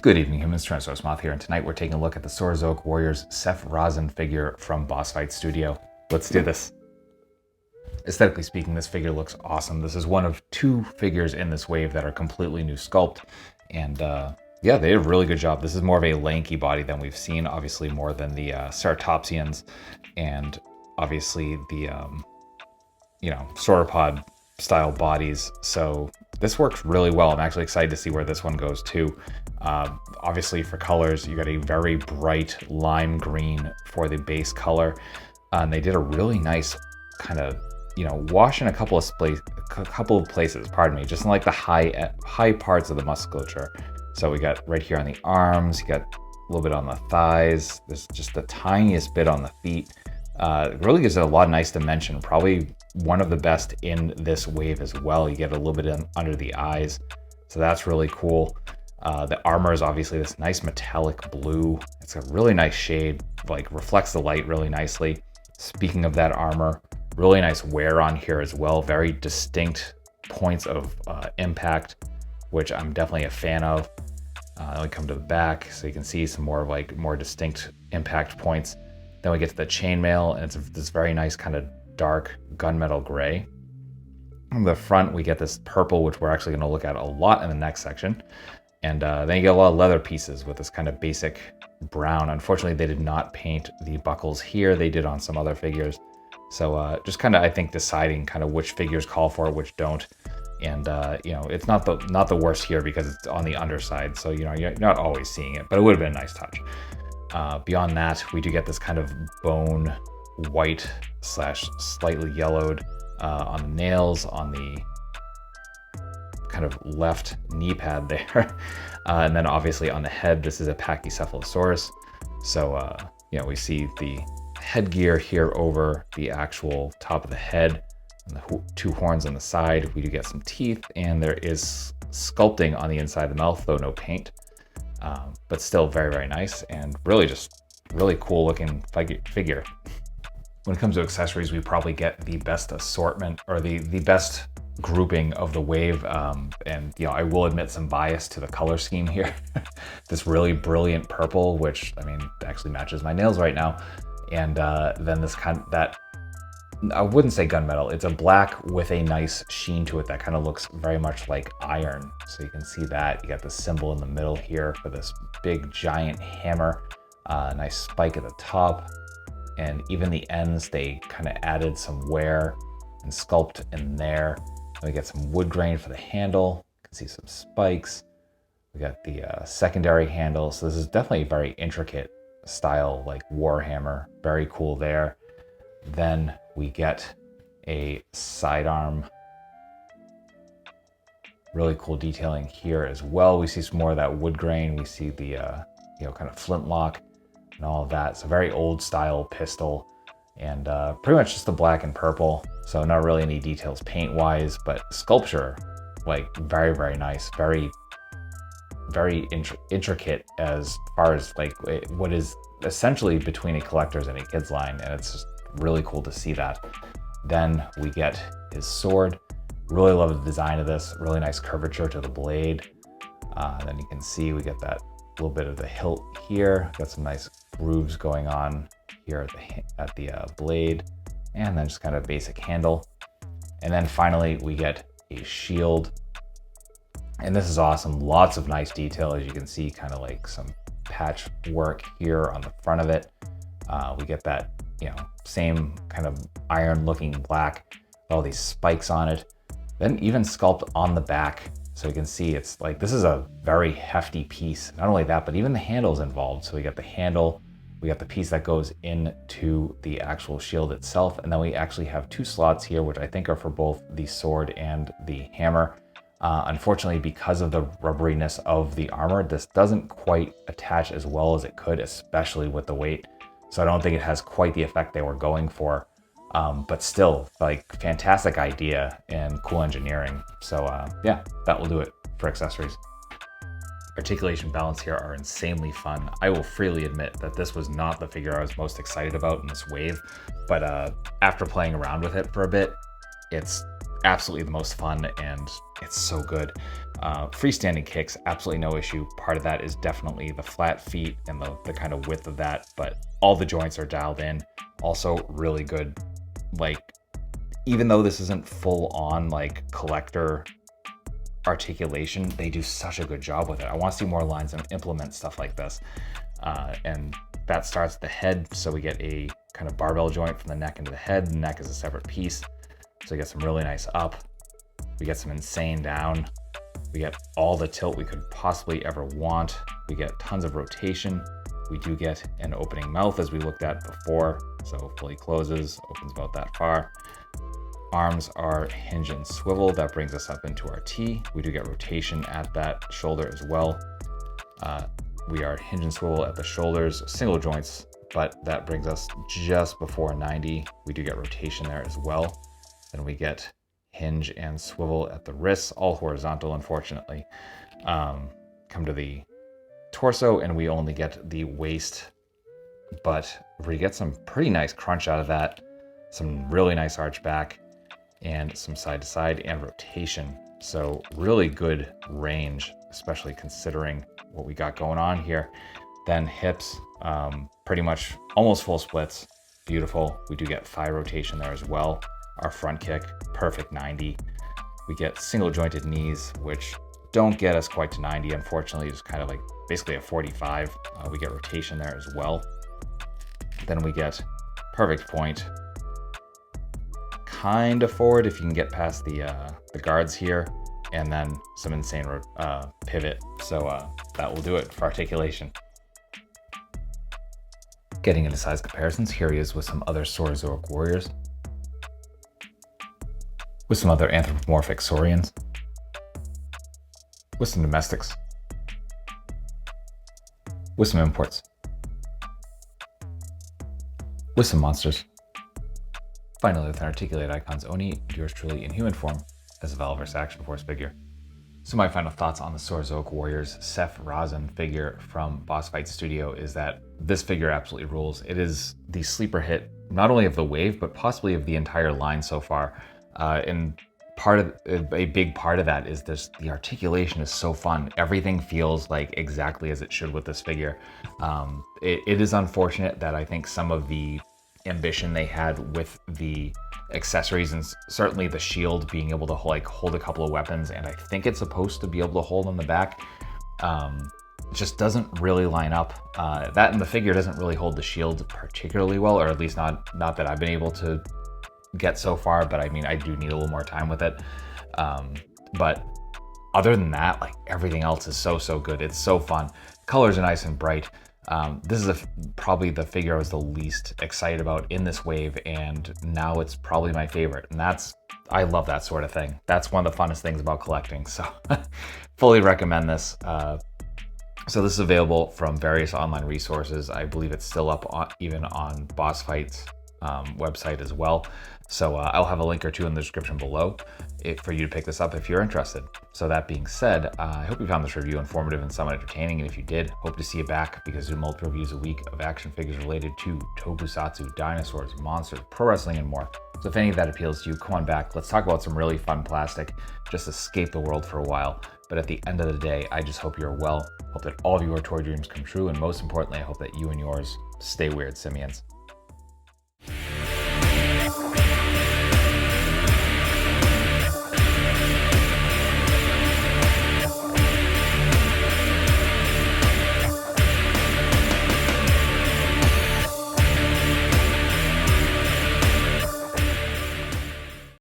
Good evening, humans. Tyrannosaurusmoth here, and tonight we're taking a look at the Saurozoic Warriors Seph Rasan figure from Boss Fight Studio. Let's do this. Aesthetically speaking, this figure looks awesome. This is one of two figures in this wave that are completely new sculpt, and yeah, they did a really good job. This is more of a lanky body than we've seen, obviously more than the Ceratopsians, and obviously the sauropod style bodies. So this works really well. I'm actually excited to see where this one goes too. Obviously for colors, you got a very bright lime green for the base color. And they did a really nice kind of, wash in a couple of places, pardon me, just in like the high parts of the musculature. So we got right here on the arms, you got a little bit on the thighs. There's just the tiniest bit on the feet. It really gives it a lot of nice dimension. Probably one of the best in this wave as well. You get a little bit under the eyes. So that's really cool. The armor is obviously this nice metallic blue. It's a really nice shade, like reflects the light really nicely. Speaking of that armor, really nice wear on here as well. Very distinct points of impact, which I'm definitely a fan of. Then we come to the back, so you can see some more distinct impact points. Then we get to the chainmail, and it's this very nice kind of dark gunmetal gray. On the front, we get this purple, which we're actually going to look at a lot in the next section. And then you get a lot of leather pieces with this kind of basic brown. Unfortunately, they did not paint the buckles here. They did on some other figures. So just kind of, I think, deciding kind of which figures call for it, which don't. And it's not the worst here because it's on the underside. So you're not always seeing it, but it would have been a nice touch. Beyond that, we do get this kind of bone white / slightly yellowed on the nails, on the kind of left knee pad there. And then obviously on the head, this is a Pachycephalosaurus. So, we see the headgear here over the actual top of the head and the two horns on the side. We do get some teeth, and there is sculpting on the inside of the mouth, though no paint. But still very, very nice, and really cool looking figure. When it comes to accessories, we probably get the best assortment, or the best grouping of the wave. And I will admit some bias to the color scheme here. This really brilliant purple, which actually matches my nails right now. And then this I wouldn't say gunmetal. It's a black with a nice sheen to it that kind of looks very much like iron. So you can see that. You got the symbol in the middle here for this big giant hammer. Nice spike at the top. And even the ends, they kind of added some wear and sculpt in there. And we get some wood grain for the handle. You can see some spikes. We got the secondary handle. So this is definitely a very intricate style, like Warhammer. Very cool there. Then we get a sidearm. Really cool detailing here as well. We see some more of that wood grain. We see the kind of flintlock and all of that. It's a very old style pistol, and pretty much just the black and purple. So not really any details paint wise, but sculpture, like very, very nice. Very, very intricate as far as like what is essentially between a collector's and a kid's line. And it's just really cool to see that. Then we get his sword. Really love the design of this. Really nice curvature to the blade. Then you can see we get that little bit of the hilt here. Got some nice grooves going on here at the blade, and then just kind of basic handle. And then finally we get a shield, and this is awesome. Lots of nice detail, as you can see, kind of like some patch work here on the front of it. We get that same kind of iron looking black, all these spikes on it. Then even sculpt on the back, so you can see it's like this is a very hefty piece. Not only that, but even the handle's involved. So we got the handle, we got the piece that goes into the actual shield itself, and then we actually have two slots here, which I think are for both the sword and the hammer. Unfortunately, because of the rubberiness of the armor, this doesn't quite attach as well as it could, especially with the weight. So I don't think it has quite the effect they were going for. But still, like, fantastic idea and cool engineering. So yeah, that will do it for accessories. Articulation balance here are insanely fun. I will freely admit that this was not the figure I was most excited about in this wave, but after playing around with it for a bit, it's absolutely the most fun, and it's so good. Freestanding kicks, absolutely no issue. Part of that is definitely the flat feet and the kind of width of that, but all the joints are dialed in. Also really good, like, even though this isn't full on like collector articulation, they do such a good job with it. I want to see more lines and implement stuff like this. And that starts at the head, so we get a kind of barbell joint from the neck into the head. The neck is a separate piece, so we get some really nice up. We get some insane down. We get all the tilt we could possibly ever want. We get tons of rotation. We do get an opening mouth as we looked at before, so fully closes, opens about that far. Arms are hinge and swivel. That brings us up into our T. We do get rotation at that shoulder as well. We are hinge and swivel at the shoulders, single joints, but that brings us just before 90. We do get rotation there as well. Then we get hinge and swivel at the wrists, all horizontal, unfortunately. Come to the torso and we only get the waist, but we get some pretty nice crunch out of that, some really nice arch back, and some side to side and rotation. So really good range, especially considering what we got going on here. Then hips, pretty much almost full splits, beautiful. We do get thigh rotation there as well. Our front kick, perfect 90. We get single jointed knees, which don't get us quite to 90, unfortunately, just kind of like basically a 45. We get rotation there as well. Then we get perfect point, kind of forward if you can get past the guards here, and then some insane pivot. So that will do it for articulation. Getting into size comparisons, here he is with some other Saurozoic warriors, with some other anthropomorphic saurians, with some domestics, with some imports, with some monsters. Finally, with an articulated icons, Oni, yours truly in human form, as a Valverse Action Force figure. So my final thoughts on the Saurozoic Warriors Seph Rasan figure from Boss Fight Studio is that this figure absolutely rules. It is the sleeper hit, not only of the wave, but possibly of the entire line so far. And a big part of that is the articulation is so fun. Everything feels like exactly as it should with this figure. It is unfortunate that I think some of the ambition they had with the accessories, and certainly the shield being able to hold a couple of weapons, and I think it's supposed to be able to hold on the back, just doesn't really line up. That and the figure doesn't really hold the shield particularly well, or at least not that I've been able to get so far, but I mean, I do need a little more time with it. But other than that, like, everything else is so good. It's so fun. Colors are nice and bright. This is probably the figure I was the least excited about in this wave, and now it's probably my favorite. And I love that sort of thing. That's one of the funnest things about collecting. So fully recommend this. So this is available from various online resources. I believe it's still up even on Boss Fight's website as well. So I'll have a link or two in the description below for you to pick this up if you're interested. So that being said, I hope you found this review informative and somewhat entertaining. And if you did, hope to see you back, because we do multiple reviews a week of action figures related to tokusatsu, dinosaurs, monsters, pro wrestling, and more. So if any of that appeals to you, come on back. Let's talk about some really fun plastic. Just escape the world for a while. But at the end of the day, I just hope you're well. Hope that all of your toy dreams come true. And most importantly, I hope that you and yours stay weird, simians.